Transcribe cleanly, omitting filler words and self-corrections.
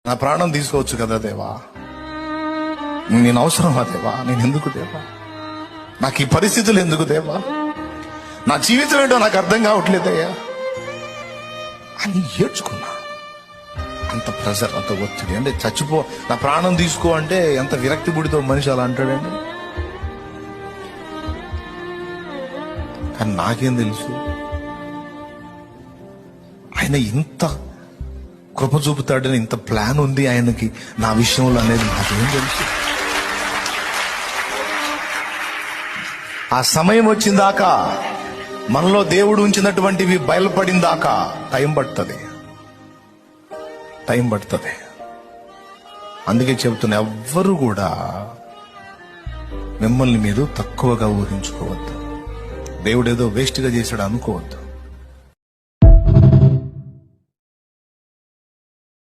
నా ప్రాణం తీసుకోవచ్చు కదా దేవా, నేను అవసరమా దేవా, నేను ఎందుకు దేవా, నాకు ఈ పరిస్థితులు ఎందుకు దేవా, నా జీవితం ఏంటో నాకు అర్థం కావట్లేదయ్యా అని ఏడ్చుకున్నా. అంత ప్రెజర్, అంత ఒత్తిడి. అంటే చచ్చిపో, నా ప్రాణం తీసుకో అంటే ఎంత విరక్తి పుడితో మనిషి అలా అంటాడండి. కానీ నాకేం తెలుసు ఆయన ఇంత కృప చూపుతాడని, ఇంత ప్లాన్ ఉంది ఆయనకి నా విషయంలో అనేది నాకేం తెలుసు. ఆ సమయం వచ్చిందాకా, మనలో దేవుడు ఉంచినటువంటివి బయలుపడిందాకా టైం పడుతుంది. అందుకే చెబుతున్నా, ఎవ్వరు కూడా మిమ్మల్ని మీరు తక్కువగా ఊహించుకోవద్దు. దేవుడు ఏదో వేస్ట్గా చేశాడు అనుకోవద్దు.